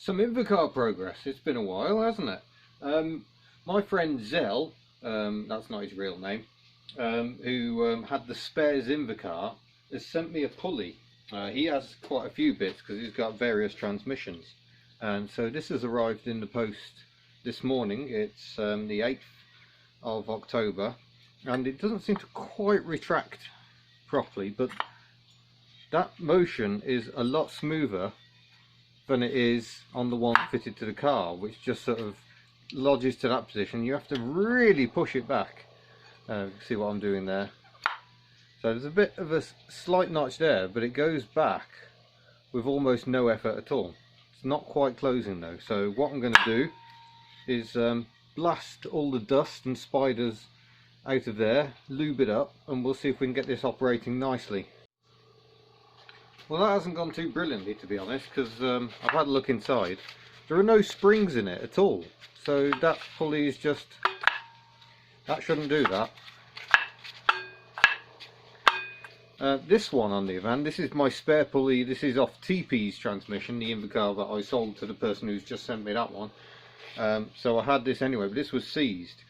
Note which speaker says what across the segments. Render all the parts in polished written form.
Speaker 1: Some Invacar progress. It's been a while, hasn't it? My friend Zell, that's not his real name, who had the spares Invacar, has sent me a pulley. He has quite a few bits because he's got various transmissions, and so this has arrived in the post this morning. It's the 8th of October, and it doesn't seem to quite retract properly, but that motion is a lot smoother than it is on the one fitted to the car, which just sort of lodges to that position. You have to really push it back. See what I'm doing there? So there's a bit of a slight notch there, but it goes back with almost no effort at all. It's not quite closing though, so what I'm going to do is blast all the dust and spiders out of there, lube it up, and we'll see if we can get this operating nicely. Well, that hasn't gone too brilliantly, to be honest, because I've had a look inside. There are no springs in it at all, so that pulley is just, that shouldn't do that. This one, on the other hand, this is my spare pulley. This is off TP's transmission, the Invacar that I sold to the person who's just sent me that one. So I had this anyway, but this was seized.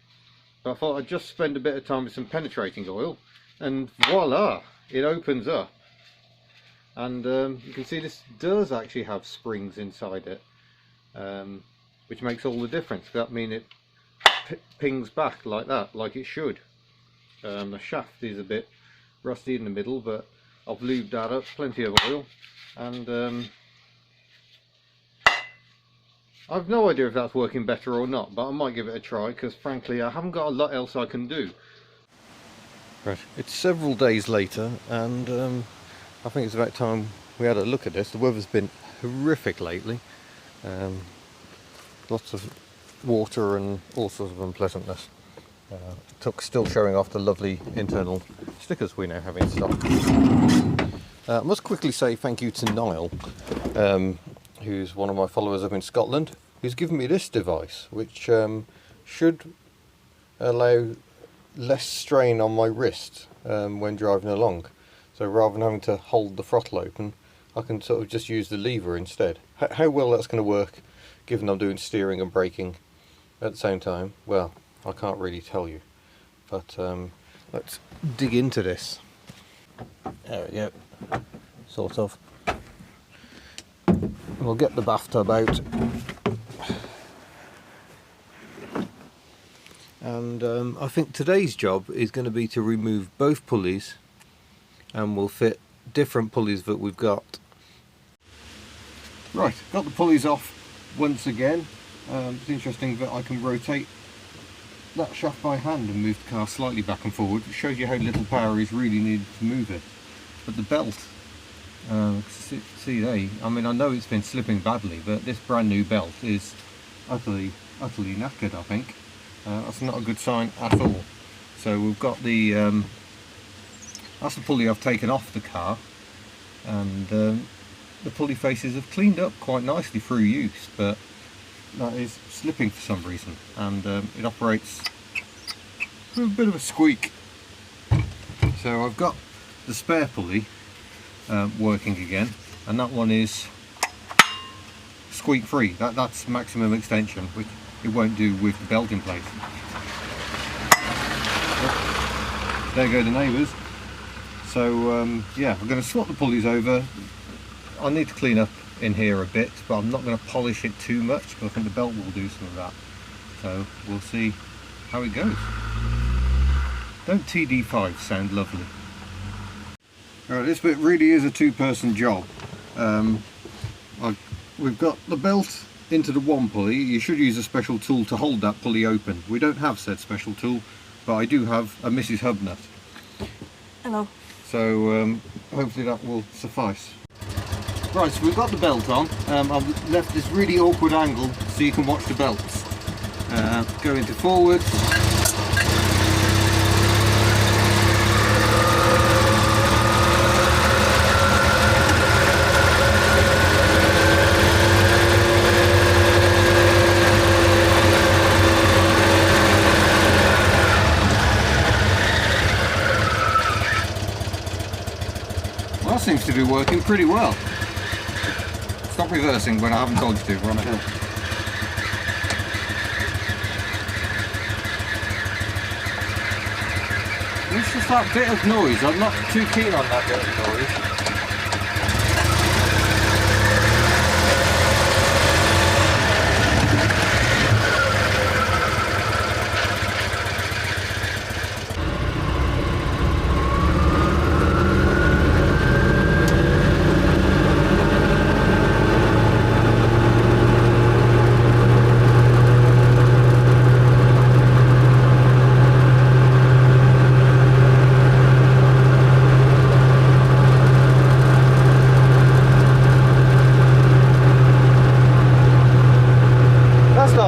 Speaker 1: But I thought I'd just spend a bit of time with some penetrating oil, and voila, it opens up. And you can see this does actually have springs inside it, which makes all the difference. That means it pings back like that, like it should. The shaft is a bit rusty in the middle, but I've lubed that up, plenty of oil, and I've no idea if that's working better or not, but I might give it a try, because frankly I haven't got a lot else I can do. Right, it's several days later, and I think it's about time we had a look at this. The weather's been horrific lately. Lots of water and all sorts of unpleasantness. Still showing off the lovely internal stickers we now have in stock. I must quickly say thank you to Niall, who's one of my followers up in Scotland, who's given me this device, which should allow less strain on my wrist when driving along. So rather than having to hold the throttle open, I can sort of just use the lever instead. How well that's going to work, given I'm doing steering and braking at the same time, well, I can't really tell you. But let's dig into this. There we go, sort of. We'll get the bathtub out. And I think today's job is going to be to remove both pulleys, and we'll fit different pulleys that we've got. Right, got the pulleys off once again. It's interesting that I can rotate that shaft by hand and move the car slightly back and forward. It shows you how little power is really needed to move it. But the belt, see there, I mean, I know it's been slipping badly, but this brand new belt is utterly knackered, I think. That's not a good sign at all. So we've got the that's the pulley I've taken off the car, and the pulley faces have cleaned up quite nicely through use, but that is slipping for some reason, and it operates with a bit of a squeak. So I've got the spare pulley working again, and that one is squeak free. That's maximum extension, which it won't do with the belt in place. There go the neighbours. So yeah, I'm going to swap the pulleys over. I need to clean up in here a bit, but I'm not going to polish it too much, because I think the belt will do some of that. So we'll see how it goes. Don't TD5 sound lovely? Alright, this bit really is a two-person job. We've got the belt into the one pulley. You should use a special tool to hold that pulley open. We don't have said special tool, but I do have a Mrs. Hub nut.
Speaker 2: Hello.
Speaker 1: So hopefully that will suffice. Right, so we've got the belt on. I've left this really awkward angle so you can watch the belts. Go into forward. Well, that seems to be working pretty well. Stop reversing when I haven't told you to. We're on a hill. It's just that bit of noise. I'm not too keen on that bit of noise.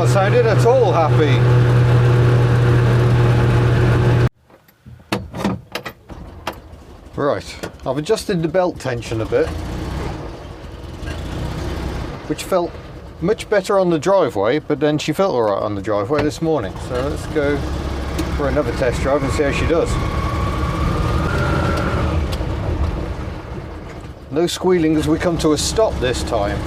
Speaker 1: Sounded at all happy. Right, I've adjusted the belt tension a bit, which felt much better on the driveway, but then she felt alright on the driveway this morning. So let's go for another test drive and see how she does. No squealing as we come to a stop this time.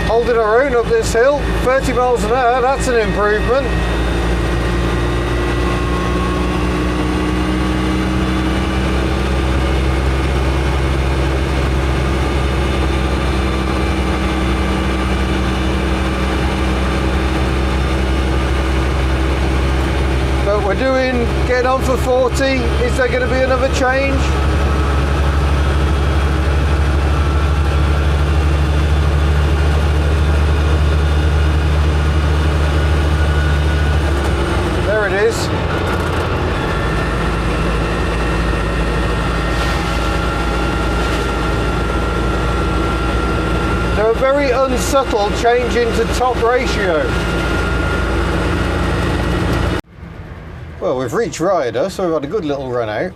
Speaker 1: Holding our own up this hill, 30 miles an hour, that's an improvement. But we're getting on for 40, is there going to be another change? It is. So a very unsubtle change into top ratio. Well, we've reached Ryder, so we've had a good little run out,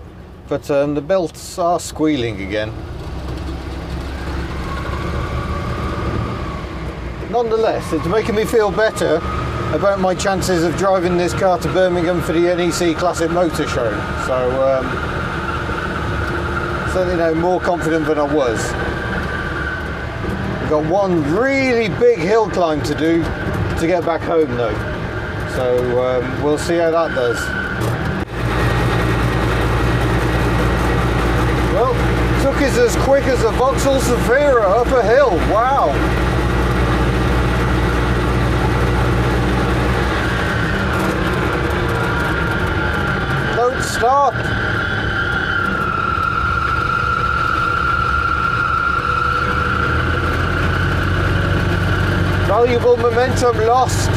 Speaker 1: but the belts are squealing again. Nonetheless, it's making me feel better about my chances of driving this car to Birmingham for the NEC Classic Motor Show. So certainly now more confident than I was. We've got one really big hill climb to do to get back home though. So we'll see how that does. Well, took us as quick as a Vauxhall Zafira up a hill. Wow. Don't stop. Valuable momentum lost.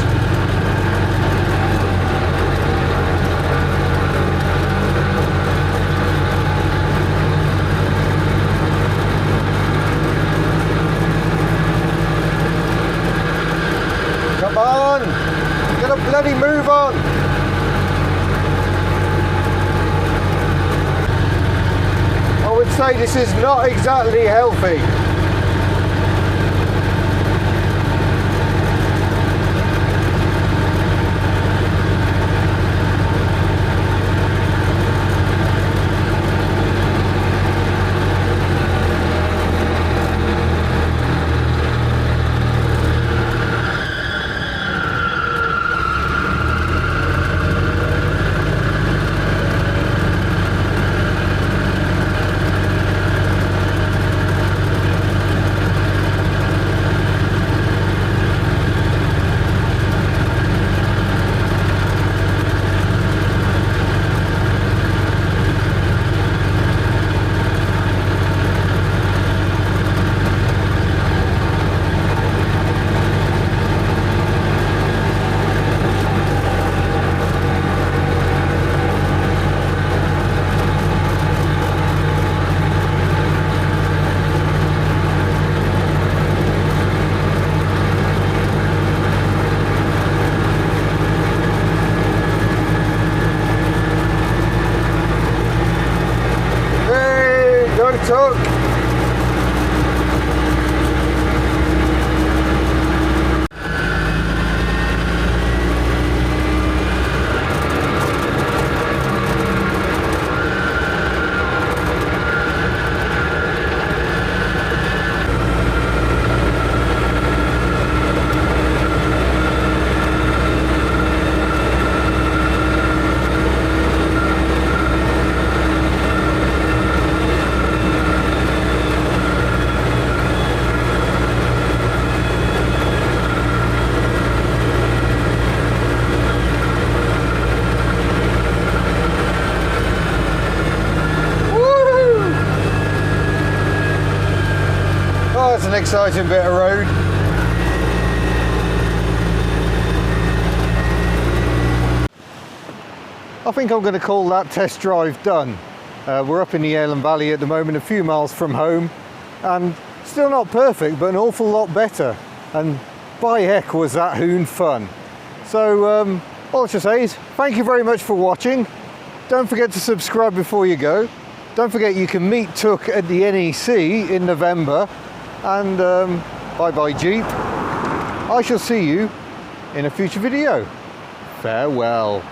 Speaker 1: Come on, get a bloody move on. I would say this is not exactly healthy. Tuk. That's an exciting bit of road. I think I'm going to call that test drive done. We're up in the Yaleham Valley at the moment, a few miles from home, and still not perfect, but an awful lot better. And by heck was that hoon fun. So all I should say is thank you very much for watching. Don't forget to subscribe before you go. Don't forget you can meet Tuk at the NEC in November. And bye bye Jeep. I shall see you in a future video. Farewell.